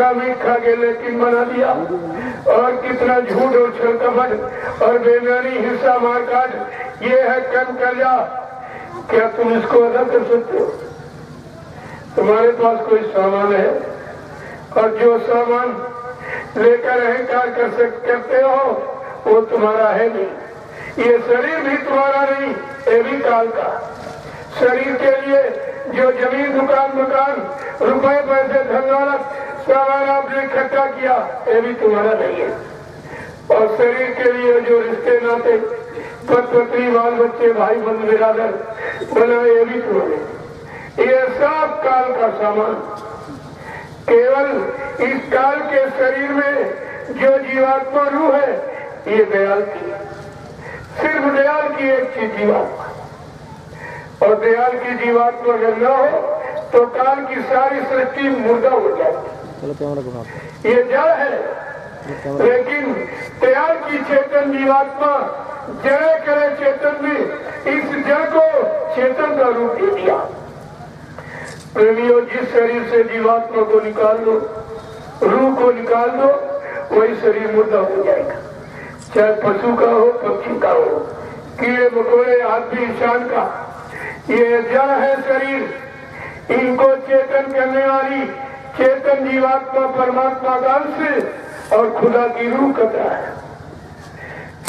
मीठा मीठ खा के लेकिन बना दिया, और कितना झूठ और छल कपट और बेईमानी हिंसा मारकाट, ये है कर्म कल्या। क्या तुम इसको अदा कर सकते हो? तुम्हारे पास कोई सामान है, और जो सामान लेकर अहंकार करते हो वो तुम्हारा है नहीं। ये शरीर भी तुम्हारा नहीं, ये भी काल का। शरीर के लिए जो जमीन दुकान मकान रुपए पैसे धन दौलत सामान आपने इकट्ठा किया, ये भी तुम्हारा नहीं है। और शरीर के लिए जो रिश्ते नाते पत्नी बाल बच्चे भाई बंधु बिरादर बना, ये भी तुम्हारे। ये सब काल का सामान। केवल इस काल के शरीर में जो जीवात्मा रूह है, ये दयाल की, सिर्फ दयाल की एक चीज जीवात्मा। और दयाल की जीवात्मा अगर न हो तो काल की सारी सृष्टि मुर्दा हो जाएगी। ये जड़ है, लेकिन दयाल की चेतन जीवात्मा जड़े करे चेतन में इस जड़ को चेतन का रूप दे दिया। प्रेमियों, जिस शरीर से जीवात्मा को निकाल दो, रूह को निकाल दो, वही शरीर मुर्दा हो जाएगा। चाहे पशु का हो, पक्षी का हो, कीड़े मकोड़े आदमी इंसान का, ये जड़ है शरीर। इनको चेतन करने वाली चेतन जीवात्मा परमात्मा का अंश और खुदा की रूह कतरा है।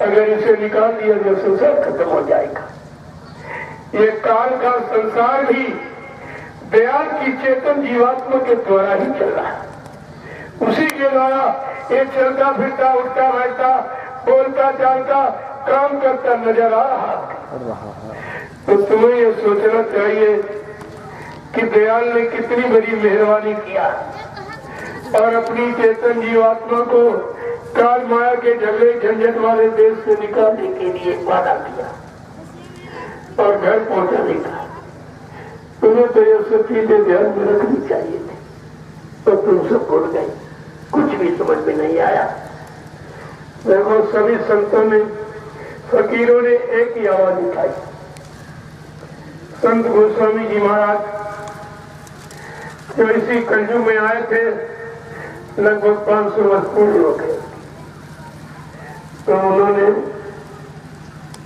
अगर इसे निकाल दिया तो संसार खत्म हो जाएगा। ये काल का संसार भी दयाल की चेतन जीवात्मा के द्वारा ही चल रहा है। उसी के द्वारा ये चलता फिरता उठता बैठता बोलता चालता काम करता नजर आ रहा है। तो तुम्हें ये सोचना चाहिए कि दयाल ने कितनी बड़ी मेहरबानी किया और अपनी चेतन जीवात्मा को काल माया के झगड़े झंझट वाले देश से निकालने के लिए वादा किया और घर पहुंचाने का। तुम्हें तो ये सब चीजें ध्यान में रखनी चाहिए थी, तो तुम सब भूल गए, कुछ भी समझ में नहीं आया। देखो, सभी संतों ने, फकीरों ने एक ही आवाज उठाई। संत गोस्वामी जी महाराज जो इसी कलयुग में आए थे, लगभग 500 वर्ष पूर्व हो गए, तो उन्होंने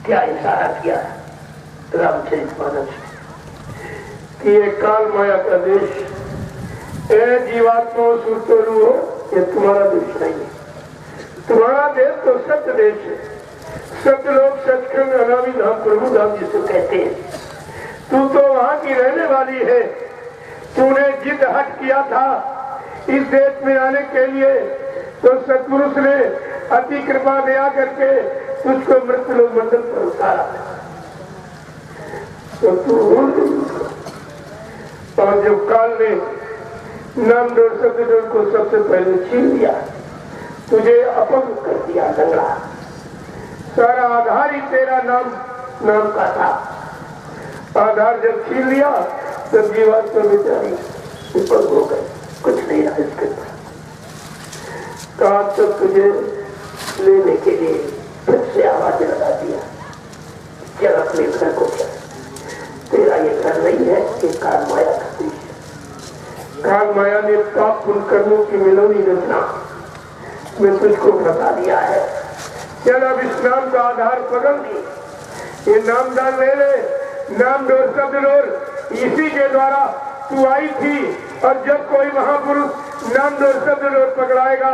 क्या इशारा किया रामचरितमानस में कि ये काल माया का देश, जीवात्मा सुरतोरु हो, ये तुम्हारा देश नहीं है। तुम्हारा देश तो सत्य देश है, सत्य लोग सचखंड अनामी धाम प्रभु धाम जिसे कहते हैं। तू तो वहां की रहने वाली है। तूने जिद हट किया था इस देश में आने के लिए, तो सतपुरुष ने अति कृपा दया करके तुझको मृत्यु लोक मंडल पर उतारा, तो तू और जब काल ने नाम डोर शब्द डोर को सबसे पहले छीन लिया, तुझे अपंग कर दिया लंगड़ा। सारा आधार ही तेरा नाम का था। आधार जब छीन लिया तब जीवात्मा बेचारी उपंग हो गई, कुछ नहीं रहा इसके पास। कहा तब तुझे लेने के लिए फिर से आवाज लगा दिया, चल अपने घर को चल, तेरा ये घर नहीं है, ये काल माया का देश है। काल माया ने पाप पुण्य कर्मों की मिलोनी रचना में तुझको बता दिया है। चल अब इस नाम का आधार पकड़ ली, ये नामदान ले ले, नाम डोर शब्द डोर, इसी के द्वारा तू आई थी। और जब कोई महापुरुष नाम डोर शब्द डोर पकड़ाएगा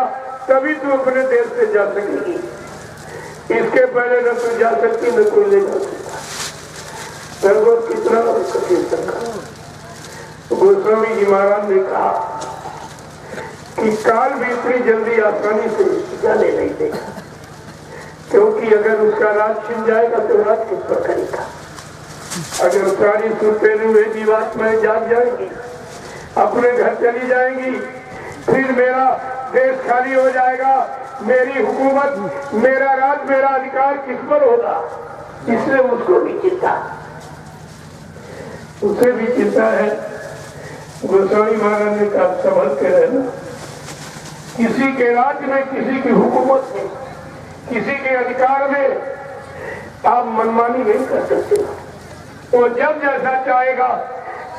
तभी तू अपने देश से जा सकेगी, इसके पहले न तू जा सकती न कोई ले जा सकता। कितना कठिन संघर्ष। गोस्वामी जी महाराज ने कहा कि काल भी इतनी जल्दी आसानी से जाने नहीं देगा, क्योंकि अगर उसका राज छिन जाएगा तो राज किस पर करेगा। अगर सारी सुनते हुए जीवात्माएं जाग जाएंगी, अपने घर चली जाएंगी, फिर मेरा देश खाली हो जाएगा, मेरी हुकूमत, मेरा राज, मेरा अधिकार किस पर होगा। इसलिए उसको भी चिंता, उसे भी चिंता है। गोस्वामी महाराज ने कहा संभल के रहना, किसी के राज्य में, किसी की हुकूमत में, किसी के अधिकार में आप मनमानी नहीं कर सकते। वो जब जैसा चाहेगा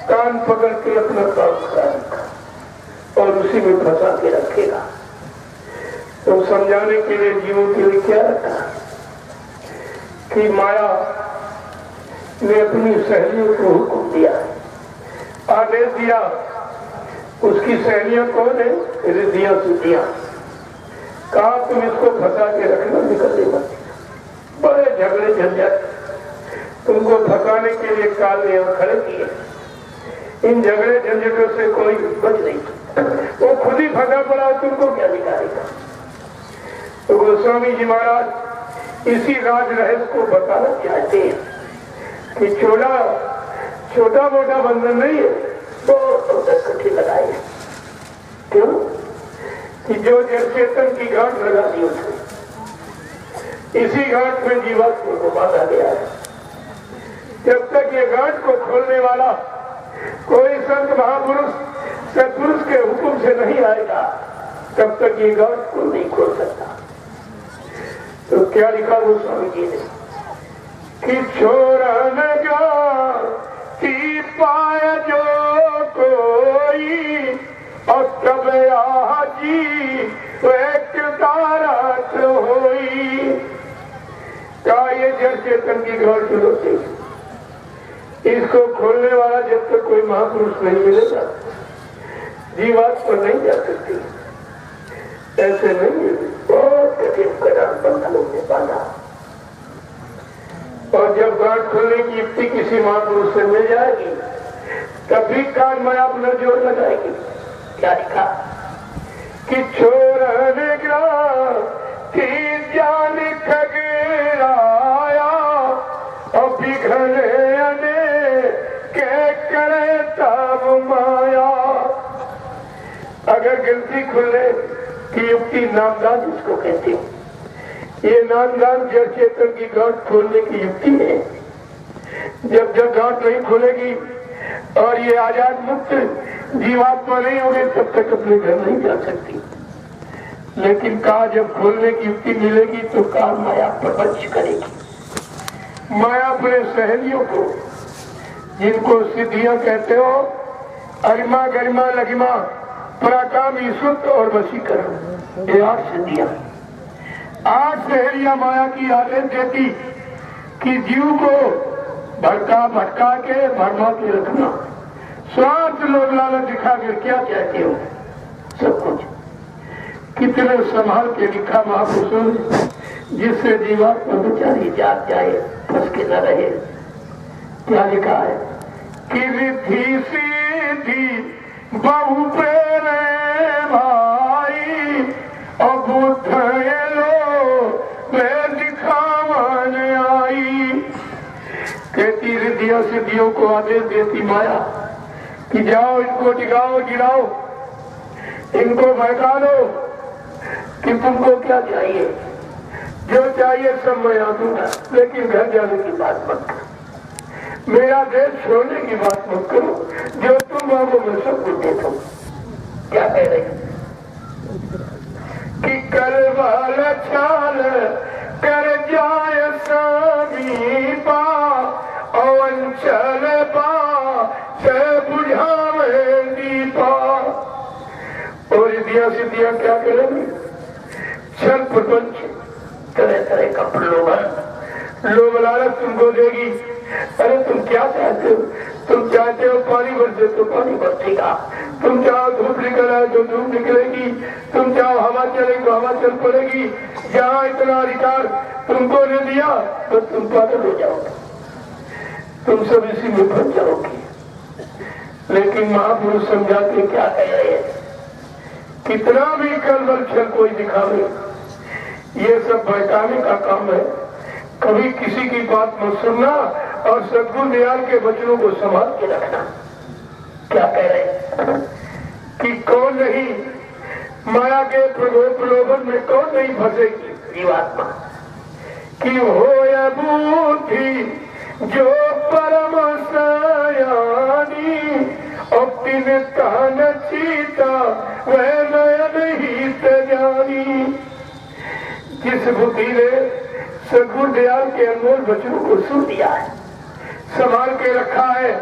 कान पकड़ के अपना काम करेगा और उसी में फंसा के रखेगा। तो समझाने के लिए जीवों के लिए क्या रखा कि माया ने अपनी सहेलियों को हुक्म दिया, आदेश दिया। उसकी सहेलियां कौन है? रिद्धियां सिद्धियां। कहा तुम इसको फंसा के रखना, निकलने मत। बड़े झगड़े झंझट तुमको फंसाने के लिए काल ने यहाँ खड़े किए। इन झगड़े झंझटों से कोई बच नहीं, वो खुद ही फंसा पड़ा, तुमको क्या निकालेगा। तो गोस्वामी जी महाराज इसी राज रहस्य को बताना चाहते हैं कि छोटा मोटा बंधन नहीं है, तो कठिन लगाए। क्यों? कि जो जड़ चेतन की गांठ लगा दी उसने, इसी गांठ में जीवात्मा को बांधा गया है। जब तक ये गांठ को खोलने वाला कोई संत महापुरुष सत्पुरुष के हुक्म से नहीं आएगा, तब तक ये गांठ को नहीं खोल सकता। तो क्या लिखा गोस्वामी जी ने कि छोरा न पाय जो कोई और तब आजी एक तारत होई। का ये जड़ चेतन की गौर चुनौती, इसको खोलने वाला जब तक कोई महापुरुष नहीं मिलेगा जीवात पर नहीं जा सकती। ऐसे नहीं है, बहुत कठिन कदम बंधनों में बांधा। और जब गांठ खोलने की युक्ति किसी महापुरुष से मिल जाएगी तभी काल माया अपना जोर लगाएगी। क्या लिखा कि छोरने जान खगराया और बिघने के करे तब माया। अगर गिनती खुलने की युक्ति नामदान इसको कहते हैं, ये नामदान जड़ चेतन की गांठ खोलने की युक्ति है। जब जब गांठ नहीं खुलेगी और ये आजाद मुक्त जीवात्मा नहीं होगी तब तक अपने घर नहीं जा सकती। लेकिन कहा जब खोलने की युक्ति मिलेगी तो काल माया प्रपंच करेगी। माया अपने सहेलियों को, जिनको सिद्धियां कहते हो, अरिमा गरिमा लगिमा पराकामी सुख और वशीकरण, ये 8 सिद्धियां, 8 सहेलियां माया की आदेश देती कि जीव को भटका के भरमा के रखना। स्वार्थ लोग लालच दिखा कर क्या कहते हो, सब कुछ कितने संभाल के लिखा महापुरुषों ने, जिससे जीवात्मा बेचारी जाग जाए, फंस के न रहे। क्या लिखा है कि रिद्धि सीधी बहु प्रेरे भाई और बुद्ध लो मैं दिखावन आई। कहती रिद्धियां सिद्धियों को आदेश देती माया कि जाओ इनको टिकाओ, गिराओ, इनको बहका दो कि तुमको क्या चाहिए, जो चाहिए सब मैं आ दूंगा, लेकिन घर जाने की बात मत करो, मेरा देश छोड़ने की बात मत करो, जो तुम मांगो मैं सब कुछ देता हूं। क्या कह रहे कि कर वाला छाल कर जाए समीपा और चल पा से बुझावे दीपा। और रिद्धियां सिद्धियां क्या करेंगी? छल प्रपंच, तरह तरह का प्रलोभन, लोभ लालच तुमको देगी। अरे तुम क्या चाहते हो? तुम चाहते हो पानी बरसे तो पानी बरसेगा, तुम चाहो धूप निकल आए तो धूप निकलेगी, तुम चाहो हवा चले तो हवा चल पड़ेगी। जहाँ इतना अधिकार तुमको ने दिया तो तुम पागल हो जाओगे, तुम सब इसी में फंस जाओगे। लेकिन महापुरुष समझाते क्या कह रहे हैं, कितना भी कलबल छल कोई दिखावे, ये सब बहकाने का काम है। कभी किसी की बात मत सुनना और सद्गुरु दयाल के वचनों को संभाल के रखना। क्या कह रहे हैं कि कौन नहीं माया के प्रलोभन में कौन नहीं फंसेगी जीवात्मा, कि हो या बुद्धि जो परम सयानी और तीन कान चीता वह नयन ही जानी। जिस बुद्धि ने सद्गुरु दयाल के अनमोल वचनों को सुन लिया है, संभाल के रखा है,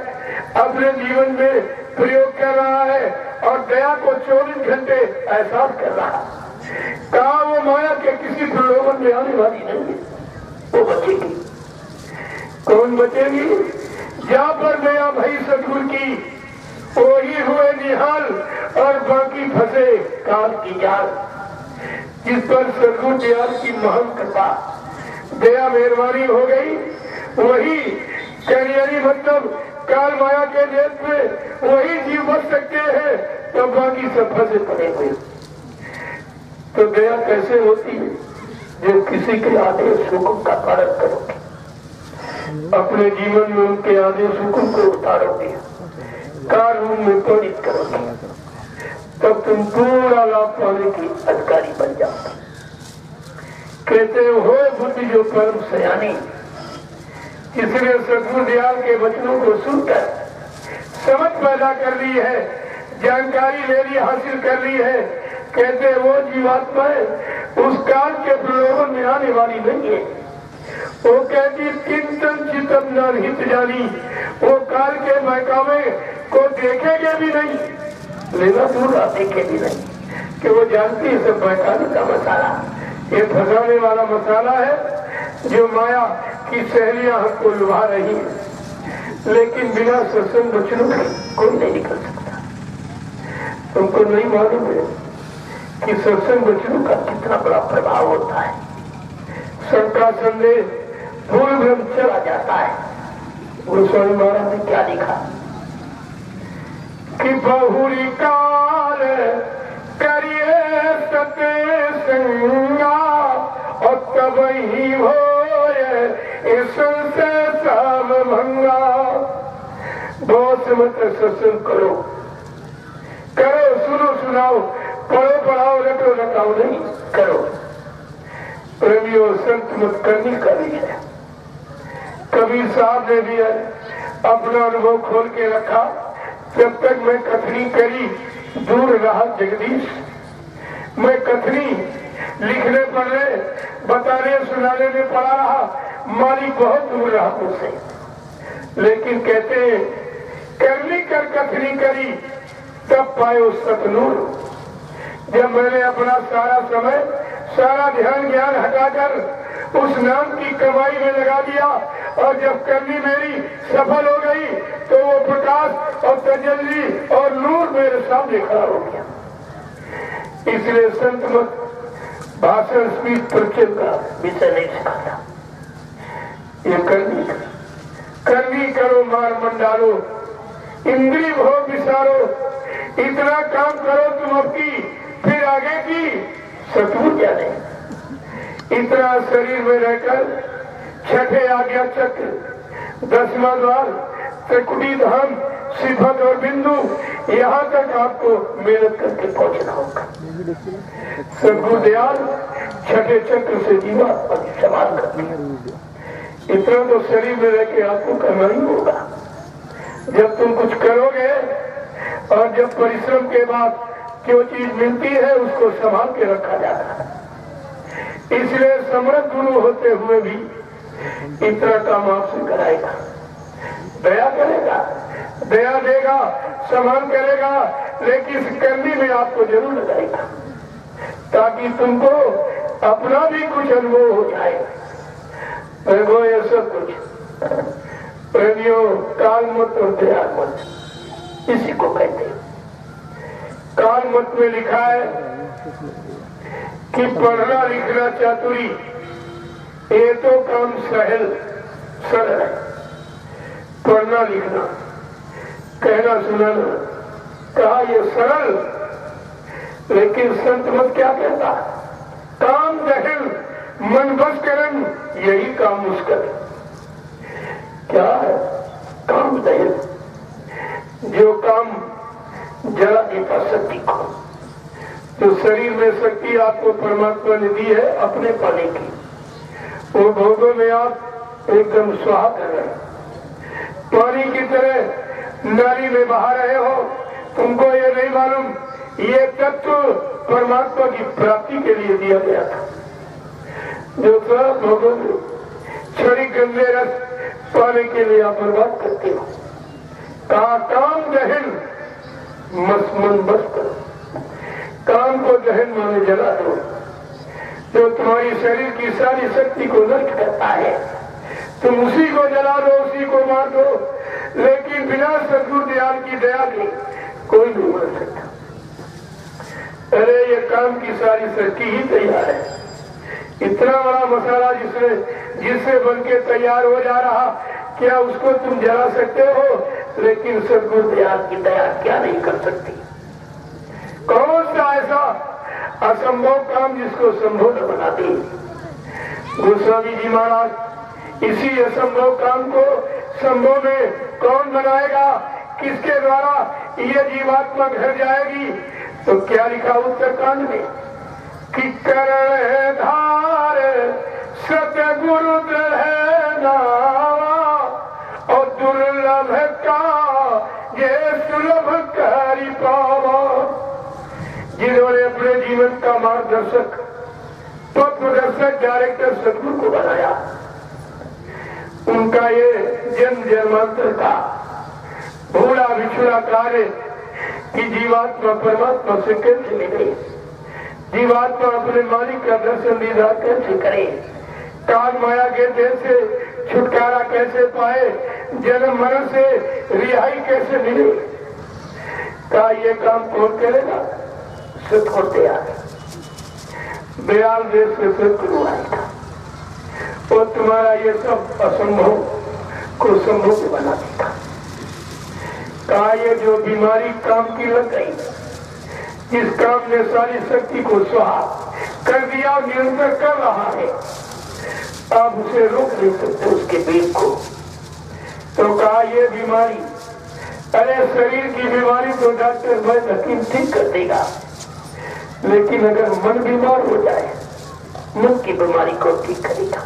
अपने जीवन में प्रयोग कर रहा है और दया को 24 घंटे एहसास कर रहा। कहा वो माया के किसी प्रलोभन में आने वाली नहीं है, वो बचेगी। कौन बचेगी? जहां पर दया भई सतगुरु की, वही हुए निहाल और बाकी फंसे काल की जाल। जिस पर सतगुरु दयाल की महान कृपा दया मेहरबानी हो गई, वही करियरी मतलब काल माया के देश में वही जीव बच सकते हैं, तो बाकी सब फंसे पड़े हुए। तो दया कैसे होती है? जो किसी के आदेश हुक्म का पालन करोगे, अपने जीवन में उनके आदेश हुक्म को उतारोगे, कानून में परिणत करोगे, तब तुम पूरा लाभ पाने की अधिकारी बन जाओगे। कहते हो बुद्धि जो परम सयानी, इसने सतगुरु दयाल के वचनों को सुनकर समझ पैदा कर ली है, जानकारी ले ली, हासिल कर ली है। कहते वो जीवात्मा उस काल के प्रलोभन में आने वाली नहीं है। वो कहती चिंतन चितम न हित जानी, वो काल के महकामे को देखेंगे भी नहीं, लेना दूर देखे भी नहीं, कि वो जानती है सब बहकाने का मसाला, ये फंसाने वाला मसाला है जो माया की सहेलियां हमको लुभा रही है। लेकिन बिना सत्संग वचनों के कोई नहीं निकल सकता। तुमको नहीं मालूम है कि सत्संग वचनों का कितना बड़ा प्रभाव होता है। सबका संदेश भूल भ्रम चला जाता है। गोस्वामी महाराज ने क्या लिखा कि बहुरी काल करिए सत्संगा और तब ही हो इससे साम भंगा। बहुत मत सत्संग करो, करो, सुनो सुनाओ, पढ़ो पढ़ाओ, रटो रटाओ नहीं करो। प्रेमियों, संत मत करनी कभी है। कबीर साहब ने भी अपना अनुभव खोल के रखा। जब तक मैं कथनी करी दूर रहा जगदीश, मैं कथनी लिखने पढ़ने बताने सुनाने में पड़ा रहा, मालिक बहुत दूर रहा मुझसे। लेकिन कहते करनी कर कथनी करी तब पाए सतनूर। जब मैंने अपना सारा समय सारा ध्यान ज्ञान हटाकर उस नाम की कमाई में लगा दिया, और जब करनी मेरी सफल हो गई तो वो प्रकाश और तजल्ली और नूर मेरे सामने खड़ा हो गया। इसलिए संत मत भाषण स्पीच परिचय का विषय नहीं सिखाता। ये करनी करो, मार मंडालो, इंद्री भोग विसारो, इतना काम करो तुम अब की, फिर आगे की सतगुरु जाने। इतना शरीर में रहकर छठे आज्ञा चक्र, 10वां द्वार, त्रिकुटी धाम, सिफत और बिंदु, यहाँ तक आपको मेहनत करके पहुंचना होगा। सतगुरु दयाल छठे चक्र से जीवात्मा की समान करते हैं। इतना तो शरीर में रह के आपको करना ही होगा। जब तुम कुछ करोगे और जब परिश्रम के बाद जो चीज मिलती है उसको संभाल के रखा जाता है। इसलिए समर्थ गुरु होते हुए भी इतना काम आपसे कराएगा, दया करेगा, दया देगा, संभाल करेगा, लेकिन करनी में आपको जरूर लगाएगा ताकि तुमको अपना भी कुछ अनुभव हो जाए। वो ये सब कुछ प्रेमियों, काल मत और दया मत इसी को कहते हैं। काल मत में लिखा है कि पढ़ना लिखना चातुरी ये तो काम सरल है। पढ़ना लिखना, कहना सुनाना, कहा ये सरल, लेकिन संत मत क्या कहता? काम दहन मन बस करन, यही काम मुश्किल। क्या है काम दहन? जो काम जला देता शक्ति को। जो शरीर में शक्ति आपको परमात्मा ने दी है अपने पाने की, वो भोगों में आप एकदम स्वाहा कर रहे हैं। पानी की तरह नाली में बहा रहे हो, तुमको ये नहीं मालूम ये तत्व परमात्मा की प्राप्ति के लिए दिया गया था। जो सब भोगों में छड़ी गंदे रस पाने के लिए आप बर्बाद करते हो। कहा काम दहन मसमन बस करो, काम को दहन में जला दो जो तुम्हारी शरीर की सारी शक्ति को नष्ट करता है। तुम उसी को जला दो, उसी को मार दो, लेकिन बिना सद्गुरु दयाल की दया के कोई नहीं मर सकता। अरे ये काम की सारी शक्ति ही तैयार है। इतना बड़ा मसाला जिससे बनके तैयार हो जा रहा, क्या उसको तुम जला सकते हो? लेकिन सद्गुरु दयाल की दया क्या नहीं कर सकती? कौन सा ऐसा असंभव काम जिसको संभव न बना दे? गोस्वामी जी महाराज इसी असंभव काम को संभव में कौन बनाएगा? किसके द्वारा ये जीवात्मा घर जाएगी? तो क्या लिखा उत्तरकांड में कि करण धार सतगुरु दृढ़ नावा और दुर्लभ का ये सुलभ करी पावा। जिन्होंने अपने जीवन का मार्गदर्शक पथदर्शक डायरेक्टर सतगुरु को बनाया, उनका ये जन्म जन्मांतर का भूला बिछुड़ा कार्य कि जीवात्मा परमात्मा से कैसे मिले, जीवात्मा अपने मालिक का दर्शन दीदार कैसे करे, काल माया के देश से छुटकारा कैसे पाए, जन्म मरण से रिहाई कैसे मिले, का ये काम कौन करेगा? सतगुरु दयाल। दयाल देश से सतगुरु आएगा और तुम्हारा ये सब असंभव को संभव बना देगा। कहा ये जो बीमारी काम की लग गई, जिस काम ने सारी शक्ति को स्वाहा कर दिया, निरंतर कर रहा है, आप उसे रोक नहीं सकते उसके पेट को। तो कहा ये बीमारी, अरे शरीर की बीमारी तो डॉक्टर वैद्य हकीम ठीक कर देगा, लेकिन अगर मन बीमार हो जाए, मन की बीमारी को ठीक करेगा।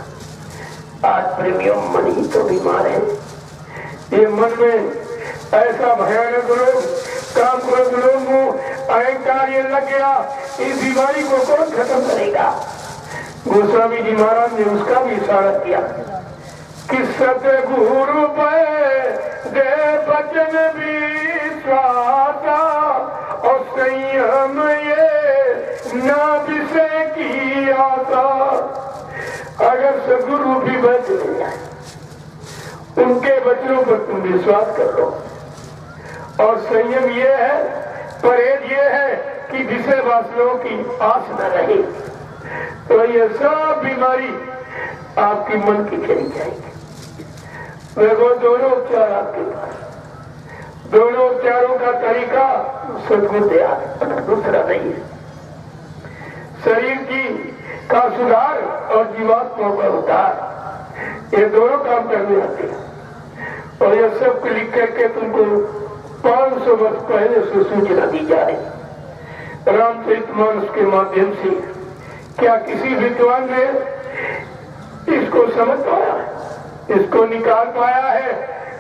आज प्रेमियों मन ही तो बीमार है। ये मन में ऐसा भयानक रोग, काम क्रोध लोग, अहंकार ये लग गया, इस बीमारी को कौन खत्म करेगा? गोस्वामी जी महाराज ने उसका भी इशारा किया कि सतगुरु दे बचन विश्वासा और संयम ये ना विषय की आशा। अगर सदगुरु भी बच मिल जाए, उनके वचनों पर तुम विश्वास कर लो, और संयम ये है, परहेज ये है कि विषय वासनाओं की आस न रहे, तो ये सब बीमारी आपकी मन की चली जाएगी। देखो दोनों उपचार आपके पास, दोनों उपचारों का तरीका सदगुरु दयाल, दूसरा नहीं है। शरीर की का सुधार और जीवात्मा का उद्धार, ये दोनों काम करने आते हैं। और ये सब लिख करके तुमको 500 वर्ष पहले से सूचना दी जा रही रामचरितमानस के माध्यम से। क्या किसी विद्वान ने इसको समझ पाया है, इसको निकाल पाया है,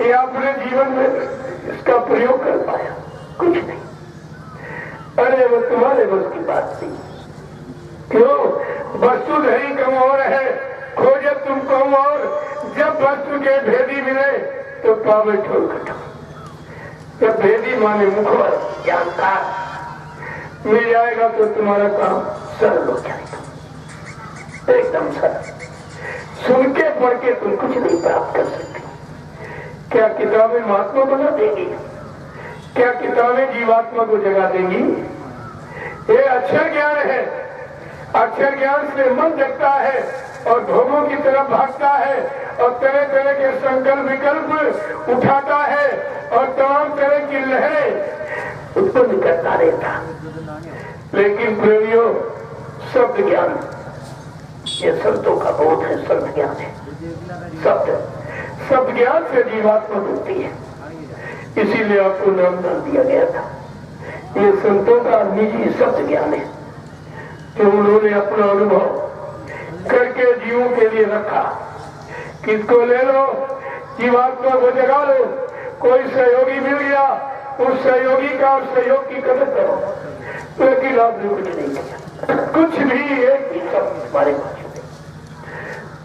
या अपने जीवन में इसका प्रयोग कर पाया? कुछ नहीं। अरे वो तुम्हारे बस की बात थी। क्यों? वस्तुधरी कम और है, खोजे तुम कम और, जब वस्तु के भेदी मिले तो पावे ठोर कटो। जब भेदी माने मुखर जानकार मिल जाएगा तो तुम्हारा काम सरल हो जाएगा, एकदम सरल। सुन के पढ़ के तुम कुछ नहीं प्राप्त कर सकते। क्या किताबें महात्मा बना देंगी? क्या किताबें जीवात्मा को जगा देंगी? ये अक्षर ज्ञान है। अक्षर ज्ञान से मन जगता है और भोगों की तरफ भागता है और तरह तरह के संकल्प विकल्प उठाता है और तमाम तरह की लहरें उत्पन्न करता रहता। लेकिन प्रेमियों, शब्द ज्ञान ये संतों का बोध है, शब्द ज्ञान है। शब्द ज्ञान से जीवात्मा मिलती है, इसीलिए आपको नाम दिया गया था। ये संतों का निजी शब्द ज्ञान है जो उन्होंने अपना अनुभव करके जीवों के लिए रखा। किसको ले लो, जीवात्मा को जगा लो। कोई सहयोगी मिल गया, उस सहयोगी का और सहयोग की कदर करो, लेकिन आपने कुछ नहीं किया, कुछ भी एक ही शब्द तुम्हारे पास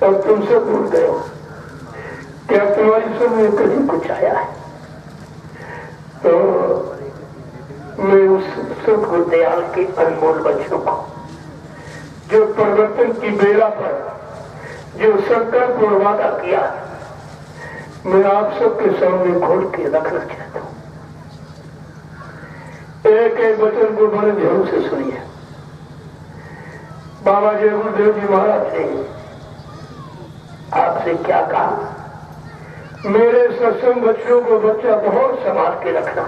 और तुमसे भूल गए हो। क्या तुम्हारी सुन में कहीं कुछ आया है? तो मैं उस सदगुरु दयाल के अनमोल वचनों को, जो परिवर्तन की बेड़ा पर जो संकल्प और वादा किया, मैं आप सबके सामने खोल के रखना चाहता हूं। एक एक वचन को बड़े ध्यान से सुनिए। बाबा जय गुरुदेव जी महाराज ने आपसे क्या कहा? मेरे सत्संग बच्चों को बच्चा बहुत संभाल के रखना।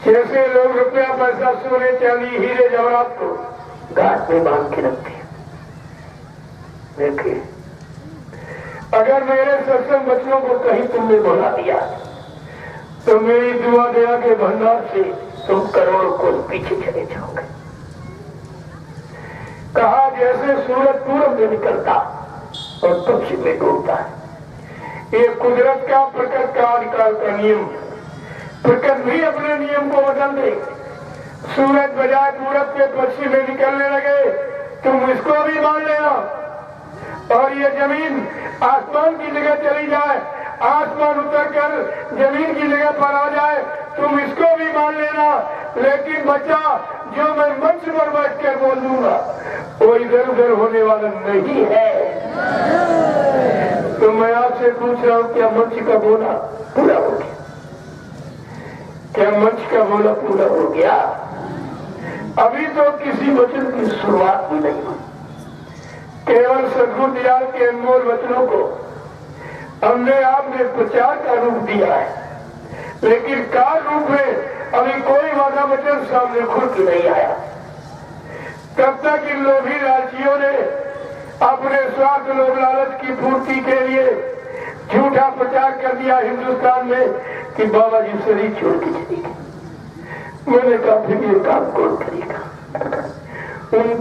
जैसे लोग रुपया पैसा सोने चांदी हीरे जवाहरात को गांठ में बांध के रखते हैं, देखिए अगर मेरे सत्संग बच्चों को कहीं तुमने भुला दिया तो मेरी दुआ दया के भंडार से तुम करोड़ को पीछे चले जाओगे। कहा जैसे सूरज पूरब में निकलता और पश्चिम में डूबता है, ये कुदरत का प्रकृति का अधिकार का नियम। प्रकृति भी अपने नियम को बदल दे। सूरज बजाय पूरब के पश्चिम में निकलने लगे, तुम इसको भी मान लेना। और ये जमीन आसमान की जगह चली जाए, आसमान उतर कर जमीन की जगह पर आ जाए, तुम इसको भी मान लेना। लेकिन बच्चा, जो मैं मंच पर बैठ कर बोल दूंगा वो इधर उधर होने वाला नहीं है। तो मैं आपसे पूछ रहा हूँ, क्या मंच का बोला पूरा हो गया? क्या मंच का बोला पूरा हो गया? अभी तो किसी वचन की शुरुआत भी नहीं हुई। केवल सदगुरु दयाल के अनमोल वचनों को हमने आपने प्रचार का रूप दिया है, लेकिन कार रूप में अभी कोई वादा वचन सामने खुल के नहीं आया। तब तक इन लोभी लालचियों ने अपने स्वार्थ लोभ लालच की पूर्ति के लिए झूठा प्रचार कर दिया हिंदुस्तान में कि बाबा जी शरीर छोड़ के चले गए। मैंने कहा फिर ये काम कौन करेगा? उनके